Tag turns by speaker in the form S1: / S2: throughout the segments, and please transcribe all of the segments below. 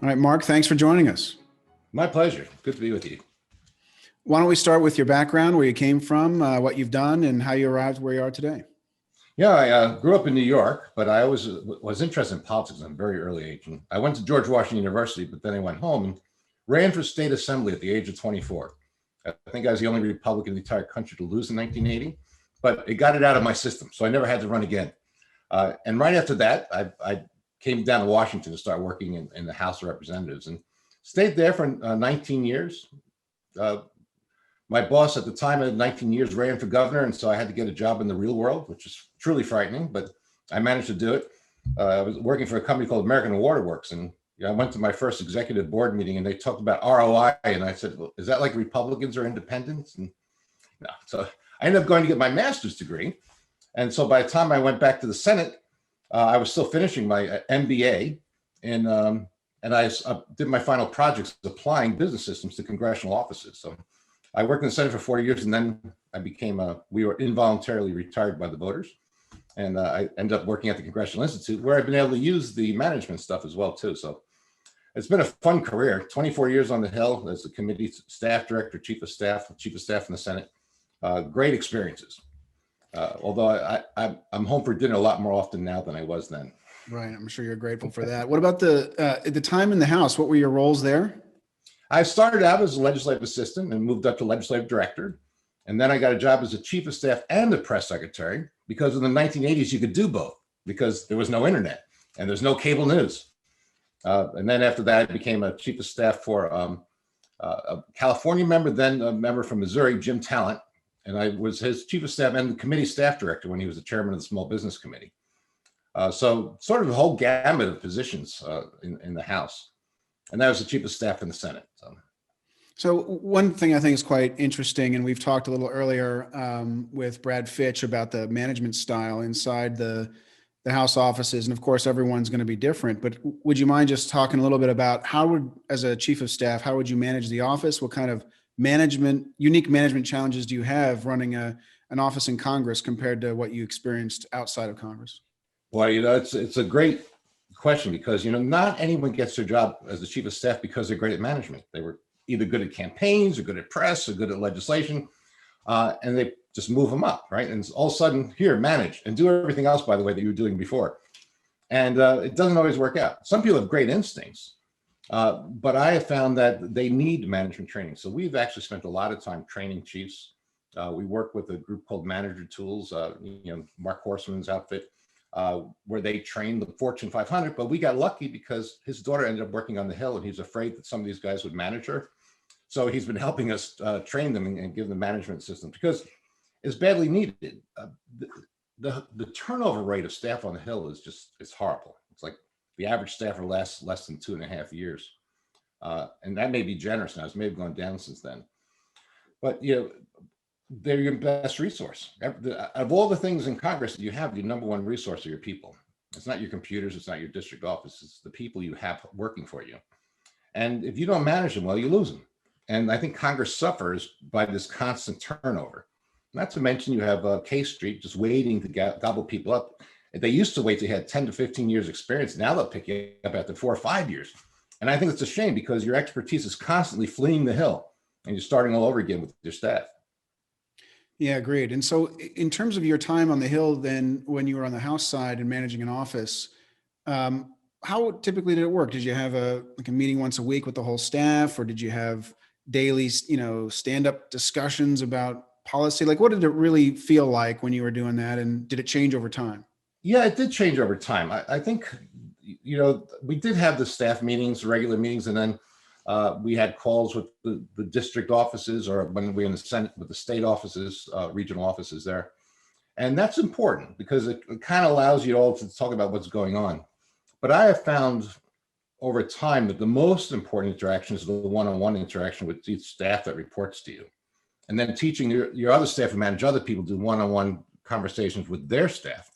S1: All right, Mark, thanks for joining us.
S2: My pleasure. Good to be with you.
S1: Why don't we start with your background, where you came from, what you've done, and how you arrived where you are today?
S2: Yeah, I grew up in New York, but I always was interested in politics at a very early age. And I went to George Washington University, but then I went home and ran for state assembly at the age of 24. I think I was the only Republican in the entire country to lose in 1980, but it got it out of my system, so I never had to run again. And right after that, I came down to Washington to start working in the House of Representatives and stayed there for 19 years. My boss at the time at 19 years ran for governor, and so I had to get a job in the real world, which is truly frightening, but I managed to do it. I was working for a company called American Waterworks, and I went to my first executive board meeting, and they talked about ROI, and I said, well, is that like Republicans or independents? And no. So I ended up going to get my master's degree, and so by the time I went back to the Senate, I was still finishing my MBA, and I did my final projects applying business systems to congressional offices. So I worked in the Senate for 4 years, and then I became we were involuntarily retired by the voters. And I ended up working at the Congressional Institute, where I've been able to use the management stuff as well, too. So it's been a fun career, 24 years on the Hill as a committee staff director, chief of staff in the Senate. Great experiences. Although I'm home for dinner a lot more often now than I was then.
S1: Right. I'm sure you're grateful for that. What about at the time in the House? What were your roles there?
S2: I started out as a legislative assistant and moved up to legislative director. And then I got a job as a chief of staff and a press secretary, because in the 1980s, you could do both because there was no internet and there's no cable news. And then after that, I became a chief of staff for a California member, then a member from Missouri, Jim Talent. And I was his chief of staff and the committee staff director when he was the chairman of the Small Business Committee. So sort of the whole gamut of positions in the House. And that was the chief of staff in the Senate.
S1: So one thing I think is quite interesting, and we've talked a little earlier with Brad Fitch about the management style inside the House offices. And of course, everyone's going to be different, but would you mind just talking a little bit about as a chief of staff, how would you manage the office? What kind of unique management challenges do you have running an office in Congress compared to what you experienced outside of Congress?
S2: Well, it's a great question because, not anyone gets their job as the chief of staff because they're great at management. They were either good at campaigns or good at press or good at legislation, and they just move them up, right? And all of a sudden, here, manage and do everything else, by the way, that you were doing before. And it doesn't always work out. Some people have great instincts, but I have found that they need management training. So we've actually spent a lot of time training chiefs. We work with a group called Manager Tools, Mark Horseman's outfit, where they train the Fortune 500, but we got lucky because his daughter ended up working on the Hill and he's afraid that some of these guys would manage her. So he's been helping us train them and give them management systems because it's badly needed. The turnover rate of staff on the Hill it's horrible. It's like the average staffer lasts less than 2.5 years. And that may be generous now. It's maybe gone down since then. But, they're your best resource. Of all the things in Congress that you have, your number one resource are your people. It's not your computers. It's not your district office. It's the people you have working for you. And if you don't manage them well, you lose them. And I think Congress suffers by this constant turnover. Not to mention you have K Street just waiting to gobble people up. They used to wait till you had 10 to 15 years experience. Now they'll pick you up after 4 or 5 years. And I think it's a shame because your expertise is constantly fleeing the Hill and you're starting all over again with your staff.
S1: Yeah, agreed. And so in terms of your time on the Hill, then when you were on the House side and managing an office, how typically did it work? Did you have a meeting once a week with the whole staff, or did you have daily, stand-up discussions about policy? Like, what did it really feel like when you were doing that? And did it change over time?
S2: Yeah, it did change over time. I think, we did have the staff meetings, regular meetings, and then we had calls with the district offices, or when we were in the Senate with the state offices, regional offices there. And that's important because it kind of allows you all to talk about what's going on. But I have found over time that the most important interaction is the one-on-one interaction with each staff that reports to you. And then teaching your other staff to manage other people, do one-on-one conversations with their staff.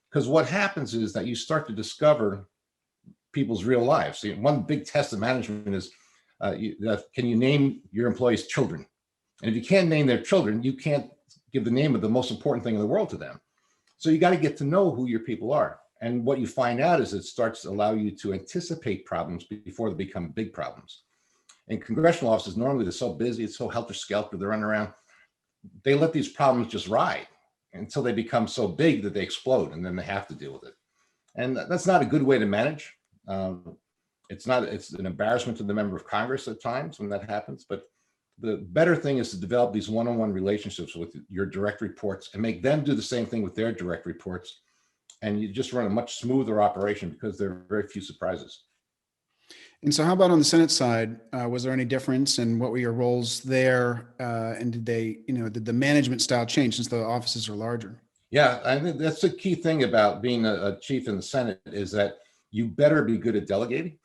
S2: Because what happens is that you start to discover people's real lives. See, one big test of management is, can you name your employees' children? And if you can't name their children, you can't give the name of the most important thing in the world to them. So you got to get to know who your people are. And what you find out is it starts to allow you to anticipate problems before they become big problems. In congressional offices, normally they're so busy, it's so helter-skelter, they're running around. They let these problems just ride until they become so big that they explode, and then they have to deal with it. And that's not a good way to manage. It's an embarrassment to the member of Congress at times when that happens, but the better thing is to develop these one-on-one relationships with your direct reports and make them do the same thing with their direct reports. And you just run a much smoother operation because there are very few surprises.
S1: And so how about on the Senate side? Was there any difference, and what were your roles there? And did the management style change since the offices are larger?
S2: Yeah, I think that's the key thing about being a chief in the Senate is that you better be good at delegating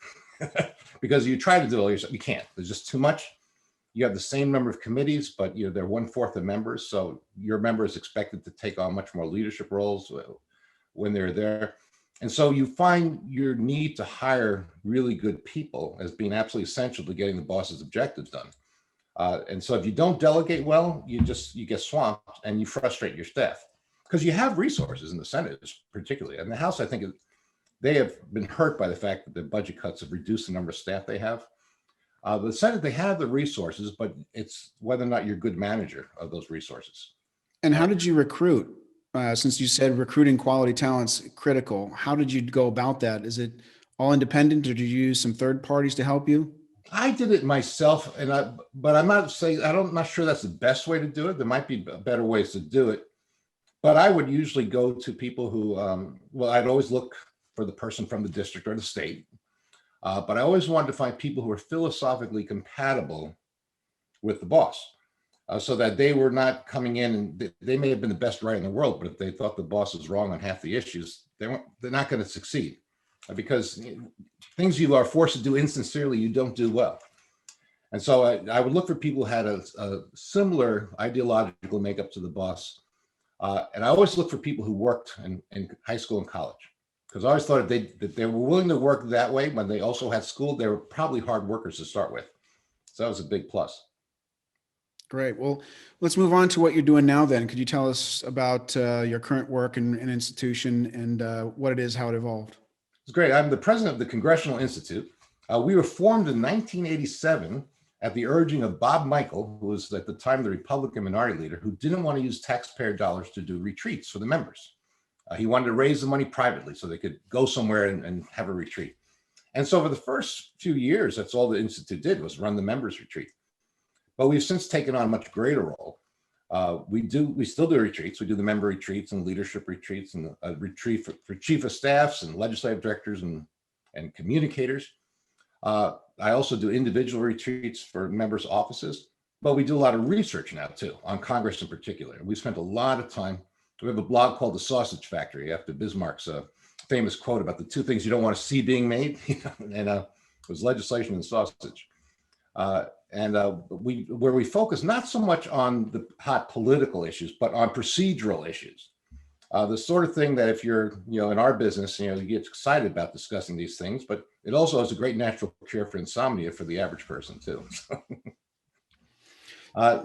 S2: because you try to do it all yourself. You can't. There's just too much. You have the same number of committees, but they're 1/4 of members. So your member is expected to take on much more leadership roles when they're there. And so you find your need to hire really good people as being absolutely essential to getting the boss's objectives done. And so if you don't delegate well, you get swamped and you frustrate your staff because you have resources in the Senate, particularly. And the House, I think they have been hurt by the fact that the budget cuts have reduced the number of staff they have. The Senate, they have the resources, but it's whether or not you're a good manager of those resources.
S1: And how did you recruit? Since you said recruiting quality talent's critical, how did you go about that? Is it all independent, or did you use some third parties to help you?
S2: I did it myself, but I'm not saying I'm not sure that's the best way to do it. There might be better ways to do it, but I would usually go to people who, I'd always look for the person from the district or the state, but I always wanted to find people who were philosophically compatible with the boss. So that they were not coming in and they may have been the best writer in the world, but if they thought the boss was wrong on half the issues, they're not going to succeed because things you are forced to do insincerely, you don't do well. And so I would look for people who had a similar ideological makeup to the boss. And I always look for people who worked in high school and college because I always thought that they were willing to work that way when they also had school. They were probably hard workers to start with. So that was a big plus.
S1: Great. Well, let's move on to what you're doing now then. Could you tell us about your current work and institution and what it is, how it evolved?
S2: It's great. I'm the president of the Congressional Institute. We were formed in 1987 at the urging of Bob Michael, who was at the time the Republican minority leader, who didn't want to use taxpayer dollars to do retreats for the members. He wanted to raise the money privately so they could go somewhere and have a retreat. And so for the first few years, that's all the Institute did was run the members' retreat. But we've since taken on a much greater role. We still do retreats. We do the member retreats and leadership retreats and a retreat for chief of staffs and legislative directors and communicators. I also do individual retreats for members' offices, but we do a lot of research now too on Congress in particular. We spent a lot of time. We have a blog called The Sausage Factory after Bismarck's famous quote about the two things you don't want to see being made, and it was legislation and sausage. Where we focus not so much on the hot political issues, but on procedural issues. The sort of thing that if you're, in our business, you get excited about discussing these things, but it also has a great natural cure for insomnia for the average person too.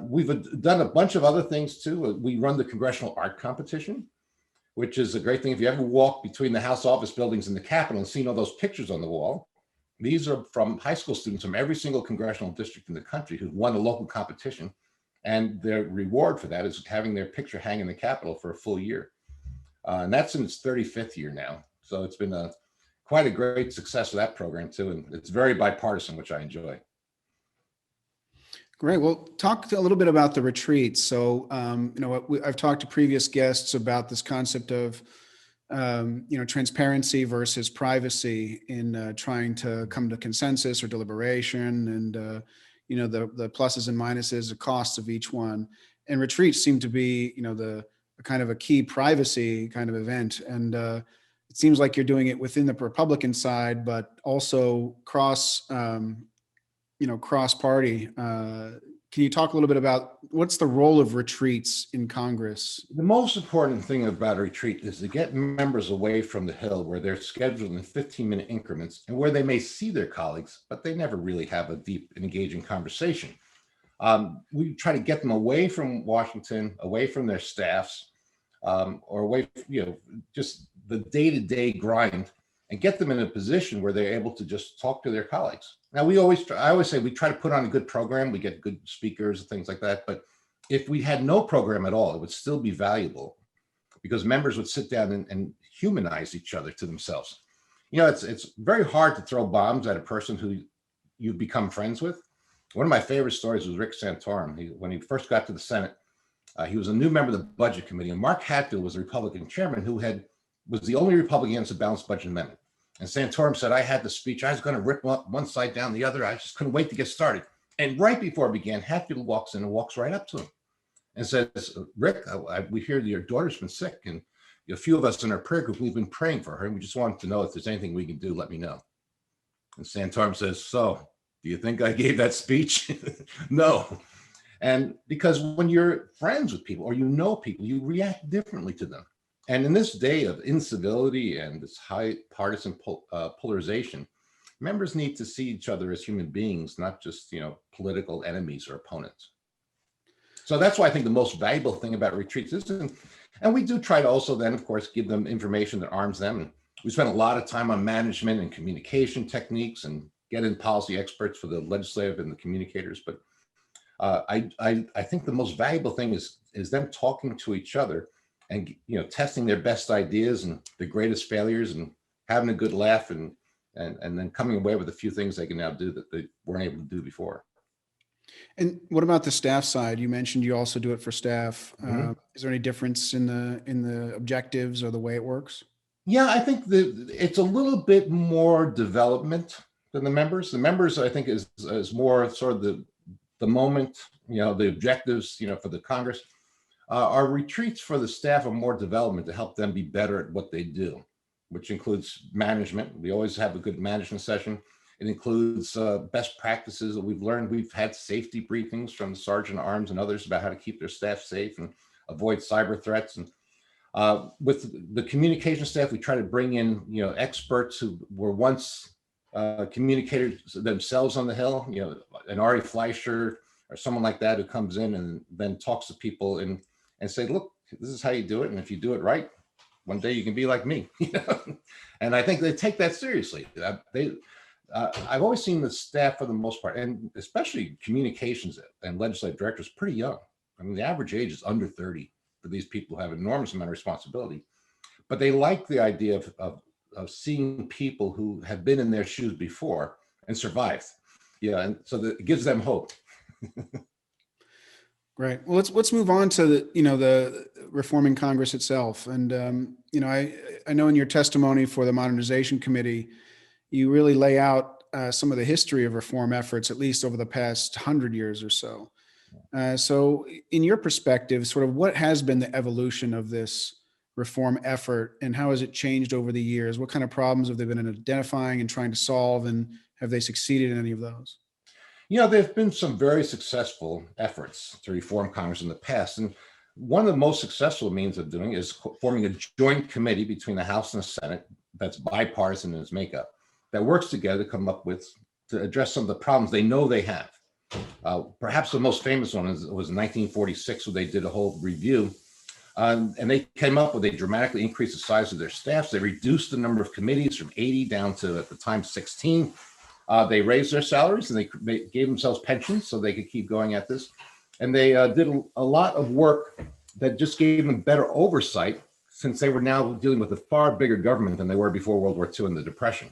S2: We've done a bunch of other things too. We run the Congressional Art Competition, which is a great thing. If you ever walk between the House office buildings and the Capitol and seen all those pictures on the wall, these are from high school students from every single congressional district in the country who've won a local competition. And their reward for that is having their picture hang in the Capitol for a full year. And that's in its 35th year now. So it's been quite a great success of that program too. And it's very bipartisan, which I enjoy.
S1: Great. Well, talk a little bit about the retreats. So, I've talked to previous guests about this concept of transparency versus privacy in trying to come to consensus or deliberation, and the pluses and minuses, the costs of each one. And retreats seem to be the kind of a key privacy kind of event. And it seems like you're doing it within the Republican side, but also cross party. Can you talk a little bit about what's the role of retreats in Congress?
S2: The most important thing about a retreat is to get members away from the Hill where they're scheduled in 15-minute increments and where they may see their colleagues, but they never really have a deep and engaging conversation. We try to get them away from Washington, away from their staffs, or away, just the day-to-day grind and get them in a position where they're able to just talk to their colleagues. Now, I always say we try to put on a good program. We get good speakers and things like that. But if we had no program at all, it would still be valuable because members would sit down and humanize each other to themselves. You know, it's very hard to throw bombs at a person who you've become friends with. One of my favorite stories was Rick Santorum. When he first got to the Senate, he was a new member of the Budget Committee, and Mark Hatfield was the Republican chairman who was the only Republican against the Balanced Budget Amendment. And Santorum said, I had the speech. I was going to rip one side down the other. I just couldn't wait to get started. And right before it began, Hatfield walks in and walks right up to him and says, Rick, we hear that your daughter's been sick, and a few of us in our prayer group, we've been praying for her, and we just wanted to know if there's anything we can do, let me know. And Santorum says, so do you think I gave that speech? No. And because when you're friends with people or you know people, you react differently to them. And in this day of incivility and this high partisan polarization, members need to see each other as human beings, not just, political enemies or opponents. So that's why I think the most valuable thing about retreats is, and we do try to also then, of course, give them information that arms them. And we spend a lot of time on management and communication techniques and get in policy experts for the legislative and the communicators. But I think the most valuable thing is them talking to each other and testing their best ideas and the greatest failures and having a good laugh and then coming away with a few things they can now do that they weren't able to do before.
S1: And what about the staff side? You mentioned you also do it for staff.
S2: Mm-hmm.
S1: Is there any difference in the objectives or the way it works?
S2: Yeah, I think it's a little bit more development than the members. The members, I think, is more sort of the moment, the objectives, for the Congress. Our retreats for the staff are more development to help them be better at what they do, which includes management. We always have a good management session. It includes best practices that we've learned. We've had safety briefings from the Sergeant at Arms and others about how to keep their staff safe and avoid cyber threats. And with the communication staff, we try to bring in, experts who were once communicators themselves on the Hill, an Ari Fleischer or someone like that who comes in and then talks to people and say, look, this is how you do it. And if you do it right, one day you can be like me. And I think they take that seriously. I've always seen the staff for the most part, and especially communications and legislative directors, pretty young. I mean, the average age is under 30 for these people who have an enormous amount of responsibility, but they like the idea of seeing people who have been in their shoes before and survived. Yeah, and so it gives them hope.
S1: Great. Well, let's move on to the reforming Congress itself. And I know in your testimony for the Modernization Committee, you really lay out some of the history of reform efforts, at least over the past 100 years or so. So in your perspective, sort of what has been the evolution of this reform effort and how has it changed over the years? What kind of problems have they been identifying and trying to solve, and have they succeeded in any of those?
S2: There have been some very successful efforts to reform Congress in the past. And one of the most successful means of doing it is forming a joint committee between the House and the Senate that's bipartisan in its makeup, that works together to come up with, to address some of the problems they know they have. Perhaps the most famous one was 1946, where they did a whole review. And they came up with, they dramatically increased the size of their staffs. They reduced the number of committees from 80 down to, at the time, 16. They raised their salaries and they gave themselves pensions so they could keep going at this. And they did a lot of work that just gave them better oversight, since they were now dealing with a far bigger government than they were before World War II and the Depression.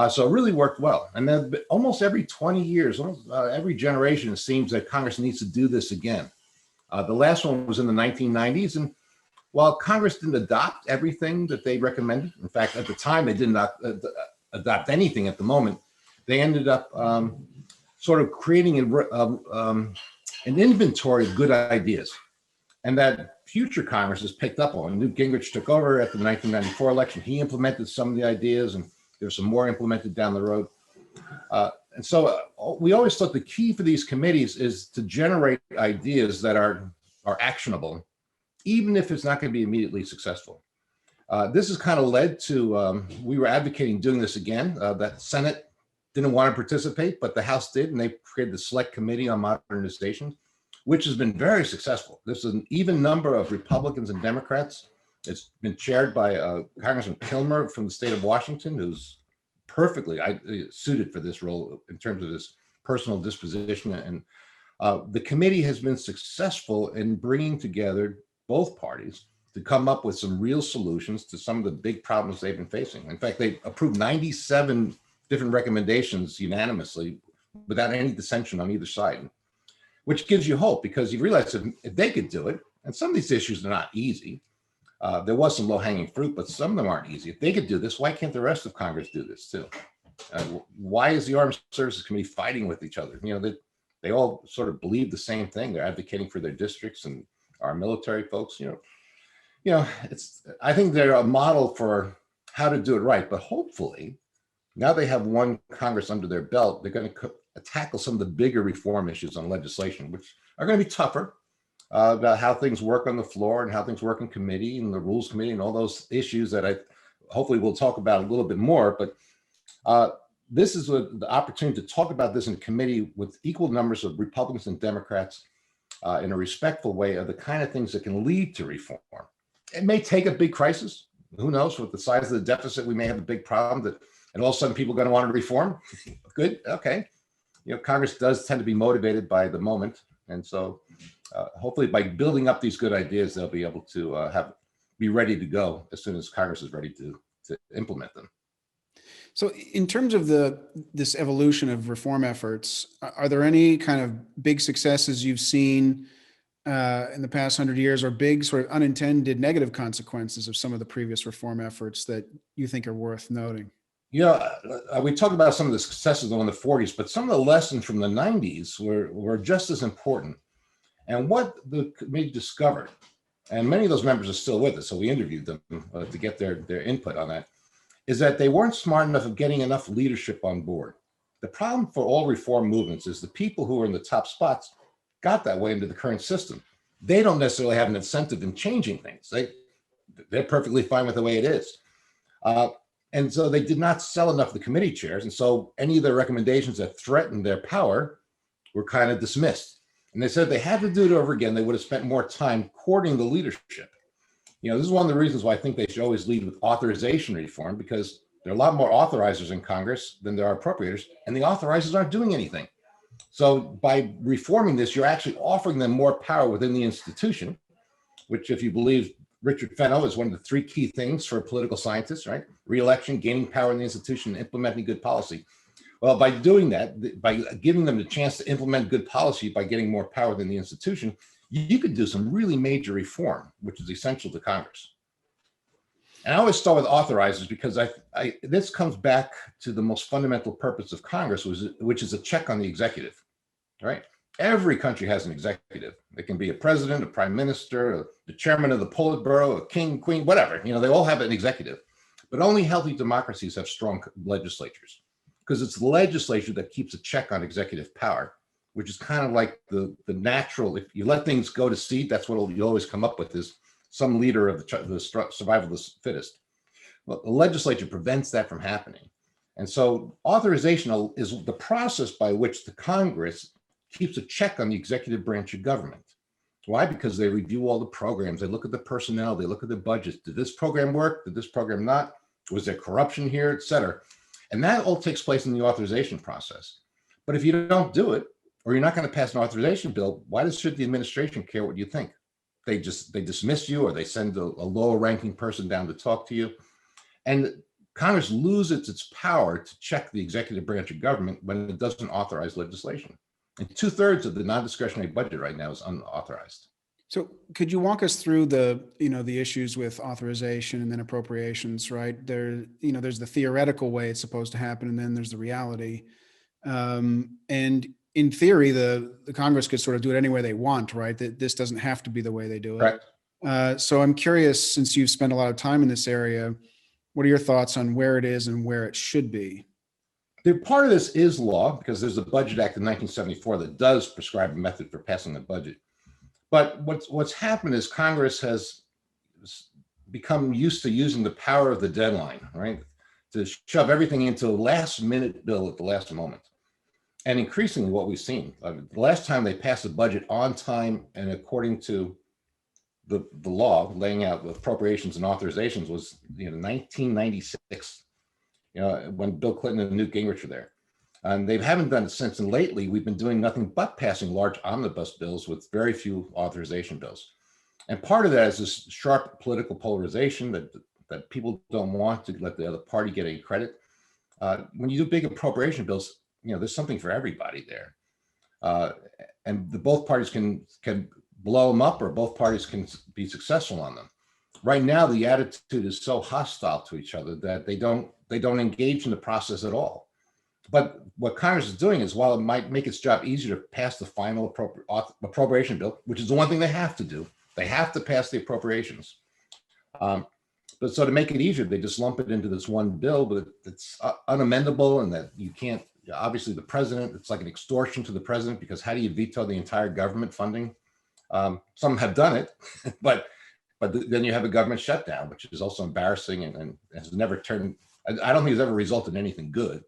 S2: So it really worked well. And then almost every 20 years, every generation, it seems that Congress needs to do this again. The last one was in the 1990s. And while Congress didn't adopt everything that they recommended, in fact, at the time, they did not adopt anything at the moment, they ended up sort of creating an inventory of good ideas, and that future Congresses picked up on. Newt Gingrich took over after the 1994 election. He implemented some of the ideas, and there's some more implemented down the road. And so we always thought the key for these committees is to generate ideas that are actionable, even if it's not going to be immediately successful. This has kind of led to, we were advocating doing this again. That Senate didn't want to participate, but the House did, and they created the Select Committee on Modernization, which has been very successful. There's an even number of Republicans and Democrats It's been chaired by Congressman Kilmer from the state of Washington, who's perfectly suited for this role in terms of his personal disposition. And the committee has been successful in bringing together both parties to come up with some real solutions to some of the big problems they've been facing. In fact, they approved 97 different recommendations unanimously without any dissension on either side, which gives you hope, because you realize if they could do it, and some of these issues are not easy. There was some low-hanging fruit, but some of them aren't easy. If they could do this, why can't the rest of Congress do this too? Why is the Armed Services Committee fighting with each other? They all sort of believe the same thing. They're advocating for their districts and our military folks. I think they're a model for how to do it right. But hopefully, now they have one Congress under their belt, they're going to tackle some of the bigger reform issues on legislation, which are going to be tougher. About how things work on the floor and how things work in committee and the rules committee and all those issues that hopefully we'll talk about a little bit more. But this is the opportunity to talk about this in committee with equal numbers of Republicans and Democrats in a respectful way of the kind of things that can lead to reform. It may take a big crisis. Who knows? With the size of the deficit, we may have a big problem and all of a sudden people are going to want to reform. Good. Okay. Congress does tend to be motivated by the moment. And so hopefully by building up these good ideas, they'll be able to be ready to go as soon as Congress is ready to implement them.
S1: So in terms of this evolution of reform efforts, are there any kind of big successes you've seen in the past 100 years, or big sort of unintended negative consequences of some of the previous reform efforts that you think are worth noting?
S2: We talked about some of the successes in the 40s, but some of the lessons from the 90s were just as important. And what the committee discovered, and many of those members are still with us, so we interviewed them to get their input on that, is that they weren't smart enough of getting enough leadership on board. The problem for all reform movements is the people who are in the top spots got that way into the current system. They don't necessarily have an incentive in changing things. They're perfectly fine with the way it is. And so they did not sell enough of the committee chairs. And so any of their recommendations that threatened their power were kind of dismissed. And they said if they had to do it over again, they would have spent more time courting the leadership. This is one of the reasons why I think they should always lead with authorization reform, because there are a lot more authorizers in Congress than there are appropriators, and the authorizers aren't doing anything. So by reforming this, you're actually offering them more power within the institution, which, if you believe Richard Fenno, is one of the three key things for a political scientist, right? Re-election, gaining power in the institution, and implementing good policy. Well, by doing that, by giving them the chance to implement good policy by getting more power than the institution, you could do some really major reform, which is essential to Congress. And I always start with authorizers because this comes back to the most fundamental purpose of Congress, which is a check on the executive, right? Every country has an executive. It can be a president, a prime minister, the chairman of the Politburo, a king, queen, whatever. They all have an executive. But only healthy democracies have strong legislatures, because it's the legislature that keeps a check on executive power, which is kind of like the natural. If you let things go to seed, that's what you always come up with, is some leader of the survival of the fittest. Well, the legislature prevents that from happening. And so authorization is the process by which the Congress keeps a check on the executive branch of government. Why? Because they review all the programs. They look at the personnel. They look at the budgets. Did this program work? Did this program not? Was there corruption here, et cetera? And that all takes place in the authorization process. But if you don't do it, or you're not going to pass an authorization bill, why should the administration care what you think? They dismiss you, or they send a lower ranking person down to talk to you. And Congress loses its power to check the executive branch of government when it doesn't authorize legislation. And 2/3 of the non-discretionary budget right now is unauthorized.
S1: So could you walk us through the issues with authorization and then appropriations, right? There's the theoretical way it's supposed to happen, and then there's the reality. And in theory, the Congress could sort of do it any way they want, right? That this doesn't have to be the way they do it.
S2: Correct.
S1: So I'm curious, since you've spent a lot of time in this area, what are your thoughts on where it is and where it should be?
S2: Part of this is law, because there's a Budget Act in 1974 that does prescribe a method for passing the budget. But what's happened is Congress has become used to using the power of the deadline, right, to shove everything into a last-minute bill at the last moment. And increasingly, what we've seen, the last time they passed the budget on time and according to the law laying out appropriations and authorizations was 1996, when Bill Clinton and Newt Gingrich were there. And they haven't done it since. And lately, we've been doing nothing but passing large omnibus bills with very few authorization bills. And part of that is this sharp political polarization that people don't want to let the other party get any credit. When you do big appropriation bills, there's something for everybody there. And both parties can blow them up, or both parties can be successful on them. Right now, the attitude is so hostile to each other that they don't engage in the process at all. But what Congress is doing is, while it might make its job easier to pass the final appropriation bill, which is the one thing they have to do, they have to pass the appropriations. But so to make it easier, they just lump it into this one bill, but it's unamendable, and that you can't, obviously the president, it's like an extortion to the president, because how do you veto the entire government funding? Some have done it, but then you have a government shutdown, which is also embarrassing and has never turned, I don't think it's ever resulted in anything good.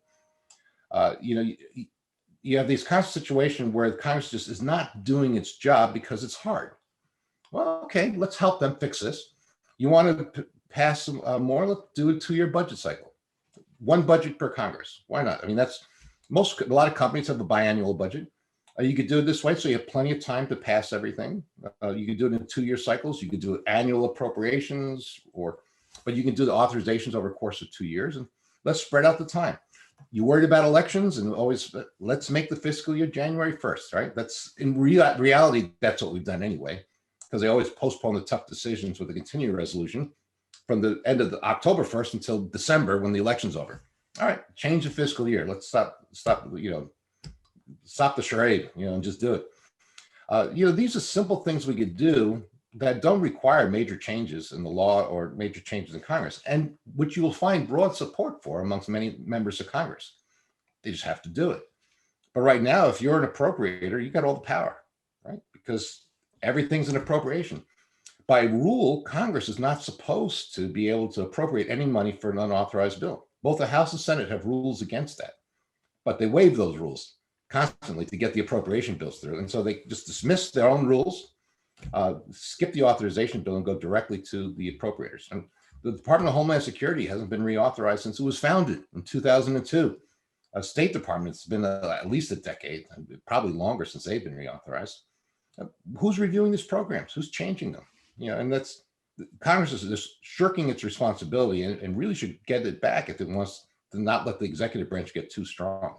S2: You have these kind of situations where Congress just is not doing its job because it's hard. Well, okay, let's help them fix this. You want to pass more? Let's do a 2-year budget cycle. One budget per Congress. Why not? I mean, a lot of companies have a biannual budget. You could do it this way, so you have plenty of time to pass everything. You could do it in 2-year cycles. You could do annual appropriations, but you can do the authorizations over a course of 2 years, and let's spread out the time. You worried about elections, and always let's make the fiscal year January 1st, right? That's in reality, that's what we've done anyway, because they always postpone the tough decisions with a continuing resolution from the end of October 1st until December, when the election's over. All right, change the fiscal year. Let's stop the charade, and just do it. These are simple things we could do that don't require major changes in the law or major changes in Congress, and which you will find broad support for amongst many members of Congress. They just have to do it. But right now, if you're an appropriator, you got all the power, right? Because everything's an appropriation. By rule, Congress is not supposed to be able to appropriate any money for an unauthorized bill. Both the House and Senate have rules against that, but they waive those rules constantly to get the appropriation bills through. And so they just dismiss their own rules, skip the authorization bill, and go directly to the appropriators. And the Department of Homeland Security hasn't been reauthorized since it was founded in 2002. State Department's been at least a decade, probably longer, since they've been reauthorized. Who's reviewing these programs? Who's changing them? And that's, Congress is just shirking its responsibility, and really should get it back if it wants to not let the executive branch get too strong.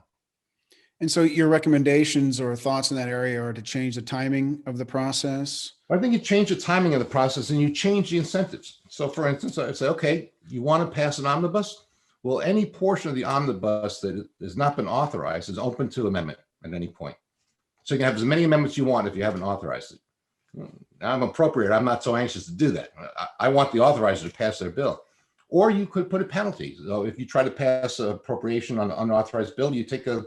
S1: And so your recommendations or thoughts in that area are to change the timing of the process?
S2: I think you change the timing of the process, and you change the incentives. So for instance, I say, okay, you want to pass an omnibus? Well, any portion of the omnibus that has not been authorized is open to amendment at any point. So you can have as many amendments you want if you haven't authorized it. I'm appropriate. I'm not so anxious to do that. I want the authorizer to pass their bill. Or you could put a penalty. So if you try to pass an appropriation on an unauthorized bill, you take a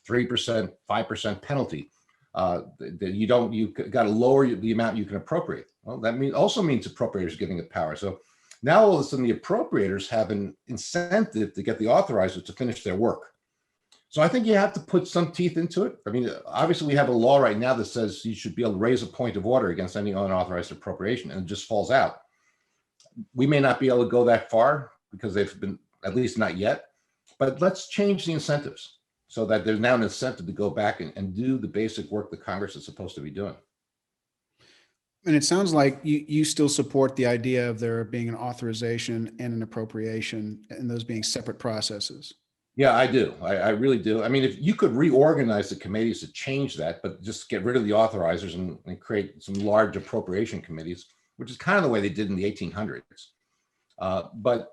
S2: 3%, 5% penalty. You got to lower the amount you can appropriate. Well, that also means appropriators getting the power. So now all of a sudden the appropriators have an incentive to get the authorizer to finish their work. So I think you have to put some teeth into it. I mean, obviously we have a law right now that says you should be able to raise a point of order against any unauthorized appropriation, and it just falls out. We may not be able to go that far because they've been, at least not yet, but let's change the incentives so that there's now an incentive to go back and do the basic work that Congress is supposed to be doing.
S1: And it sounds like you still support the idea of there being an authorization and an appropriation, and those being separate processes.
S2: Yeah, I do. I really do. I mean, if you could reorganize the committees to change that, but just get rid of the authorizers and create some large appropriation committees, which is kind of the way they did in the 1800s. But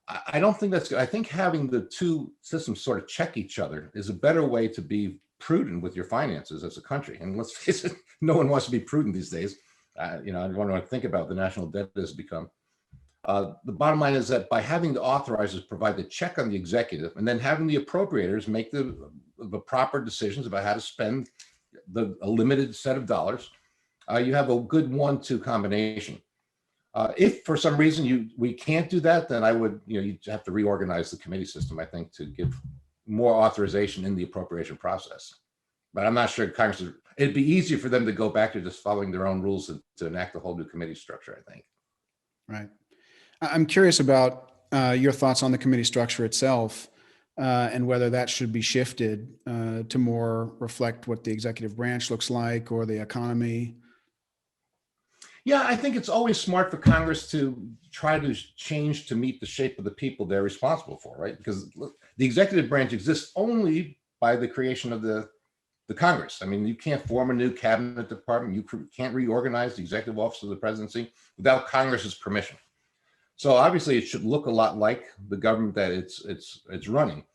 S2: I don't think that's good. I think having the two systems sort of check each other is a better way to be prudent with your finances as a country. And let's face it, no one wants to be prudent these days. I don't want to think about the national debt that has become. The bottom line is that by having the authorizers provide the check on the executive, and then having the appropriators make the proper decisions about how to spend a limited set of dollars, you have a good 1-2 combination. If for some reason we can't do that, then I would, you have to reorganize the committee system, I think, to give more authorization in the appropriation process. But I'm not sure Congress it'd be easier for them to go back to just following their own rules and to enact a whole new committee structure, I think.
S1: Right. I'm curious about your thoughts on the committee structure itself, and whether that should be shifted to more reflect what the executive branch looks like or the economy.
S2: Yeah, I think it's always smart for Congress to try to change to meet the shape of the people they're responsible for, right? Because look, the executive branch exists only by the creation of the Congress. I mean, you can't form a new cabinet department. You can't reorganize the executive office of the presidency without Congress's permission. So obviously, it should look a lot like the government that it's running.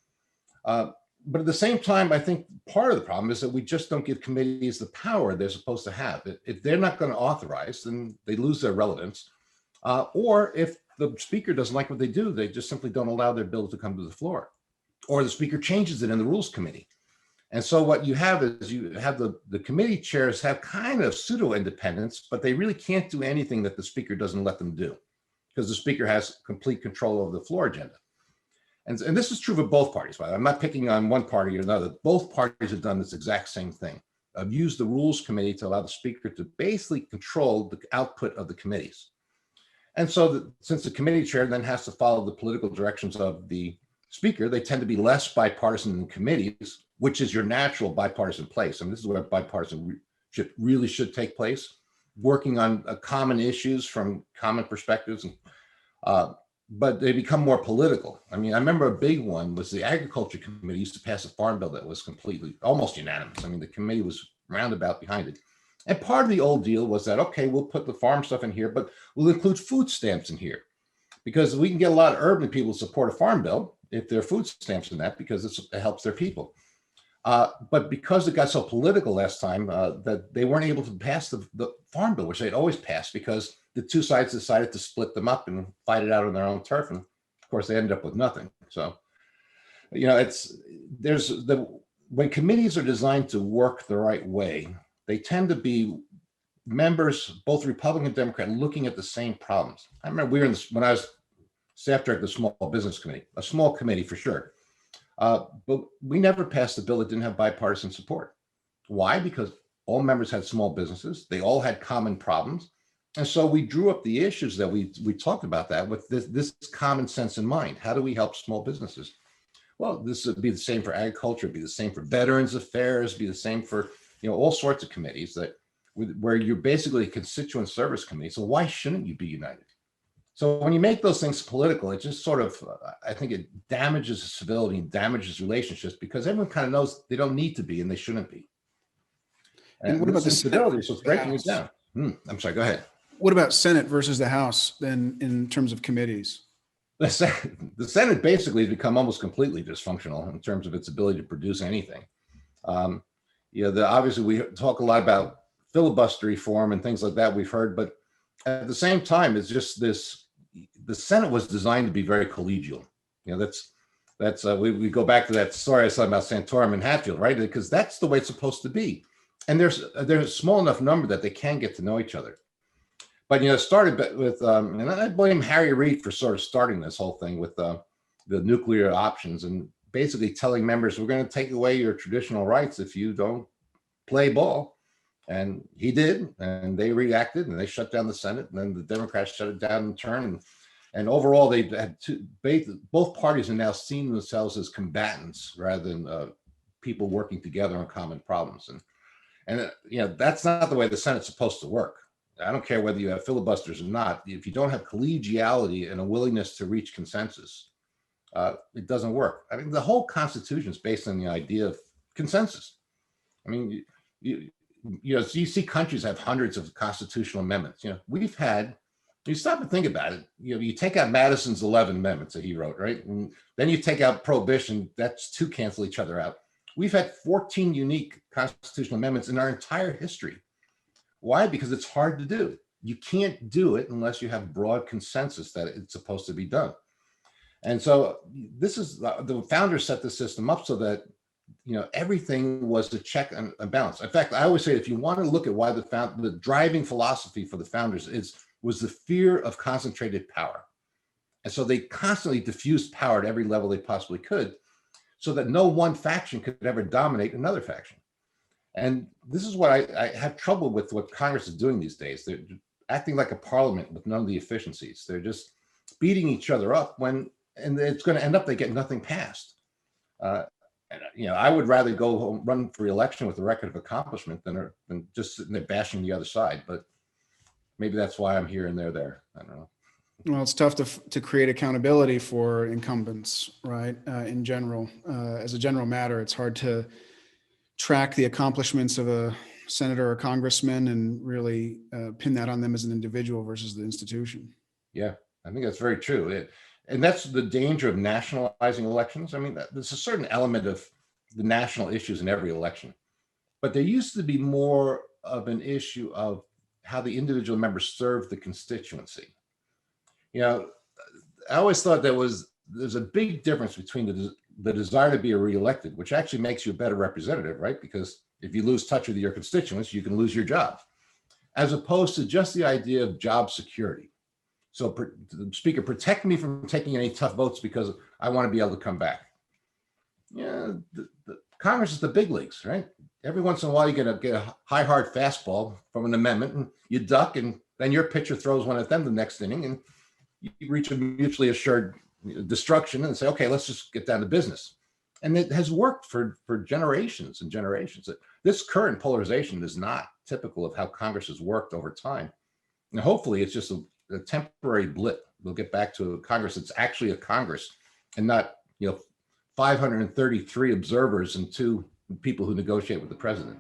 S2: But at the same time, I think part of the problem is that we just don't give committees the power they're supposed to have. If they're not going to authorize, then they lose their relevance. Or if the speaker doesn't like what they do, they just simply don't allow their bill to come to the floor. Or the speaker changes it in the rules committee. And so what you have is you have the committee chairs have kind of pseudo independence, but they really can't do anything that the speaker doesn't let them do, because the speaker has complete control over the floor agenda. And this is true for both parties, by the way. I'm not picking on one party or another. Both parties have done this exact same thing. I've used the rules committee to allow the speaker to basically control the output of the committees. And so since the committee chair then has to follow the political directions of the speaker, they tend to be less bipartisan than committees, which is your natural bipartisan place. I mean, this is where bipartisanship really should take place, working on common issues from common perspectives. And but they become more political. I mean, I remember a big one was the Agriculture Committee used to pass a farm bill that was completely, almost unanimous. I mean, the committee was roundabout behind it. And part of the old deal was that, okay, we'll put the farm stuff in here, but we'll include food stamps in here, because we can get a lot of urban people to support a farm bill if there are food stamps in that, because it helps their people. But because it got so political last time, that they weren't able to pass the farm bill, which they'd always passed, because the two sides decided to split them up and fight it out on their own turf. And of course, they ended up with nothing. So, you know, when committees are designed to work the right way, they tend to be members, both Republican and Democrat, looking at the same problems. I remember when I was staff director of the Small Business Committee, a small committee for sure. But we never passed a bill that didn't have bipartisan support. Why? Because all members had small businesses. They all had common problems. And so we drew up the issues that we talked about that with this common sense in mind. How do we help small businesses? Well, this would be the same for agriculture, it'd be the same for Veterans Affairs, be the same for, you know, all sorts of committees where you're basically a constituent service committee. So why shouldn't you be united? So when you make those things political, it just sort of, I think it damages civility and damages relationships, because everyone kind of knows they don't need to be and they shouldn't be.
S1: And what about the
S2: civility? So it's breaking it down. I'm sorry, go ahead.
S1: What about Senate versus the House then in terms of committees?
S2: The Senate basically has become almost completely dysfunctional in terms of its ability to produce anything. You know, obviously we talk a lot about filibuster reform and things like that we've heard, but at the same time, it's just this, the Senate was designed to be very collegial. You know, that's we go back to that story I was talking about Santorum and Hatfield, right? Because that's the way it's supposed to be. And there's a small enough number that they can get to know each other. But, you know, it started with, and I blame Harry Reid for sort of starting this whole thing with the nuclear options and basically telling members, we're going to take away your traditional rights if you don't play ball. And he did, and they reacted, and they shut down the Senate, and then the Democrats shut it down in turn. And overall, they had both parties are now seeing themselves as combatants rather than people working together on common problems. And you know, that's not the way the Senate's supposed to work. I don't care whether you have filibusters or not. If you don't have collegiality and a willingness to reach consensus, it doesn't work. I mean, the whole Constitution is based on the idea of consensus. I mean, you know, so you see countries have hundreds of constitutional amendments. You know, we've had, you stop and think about it. You know, you take out Madison's 11 amendments that he wrote, right? And then you take out prohibition, that's two cancel each other out. We've had 14 unique constitutional amendments in our entire history. Why? Because it's hard to do. You can't do it unless you have broad consensus that it's supposed to be done. And so this is, the founders set the system up so that, you know, everything was a check and a balance. In fact, I always say, if you want to look at why the driving philosophy for the founders was the fear of concentrated power. And so they constantly diffused power at every level they possibly could, so that no one faction could ever dominate another faction. And this is what I have trouble with what Congress is doing these days. They're acting like a parliament with none of the efficiencies. They're just beating each other up and it's going to end up they get nothing passed. Uh, and I would rather go home, run for re-election with a record of accomplishment than just sitting there bashing the other side. But maybe that's why I'm here and they're there. I don't know.
S1: Well, it's tough to create accountability for incumbents, right? In general, as a general matter, it's hard to track the accomplishments of a senator or congressman and really pin that on them as an individual versus the institution.
S2: Yeah, I think that's very true. And that's the danger of nationalizing elections. I mean, there's a certain element of the national issues in every election, but there used to be more of an issue of how the individual members serve the constituency. I always thought there's a big difference between the desire to be reelected, which actually makes you a better representative, right? Because if you lose touch with your constituents, you can lose your job, as opposed to just the idea of job security. So, Speaker, protect me from taking any tough votes because I want to be able to come back. The Congress is the big leagues, right? Every once in a while, you're going to get a high, hard fastball from an amendment, and you duck, and then your pitcher throws one at them the next inning, and you reach a mutually assured destruction and say, okay, let's just get down to business. And it has worked for generations and generations. This current polarization is not typical of how Congress has worked over time. And hopefully it's just a temporary blip. We'll get back to a Congress that's actually a Congress and not 533 observers and 2 people who negotiate with the president.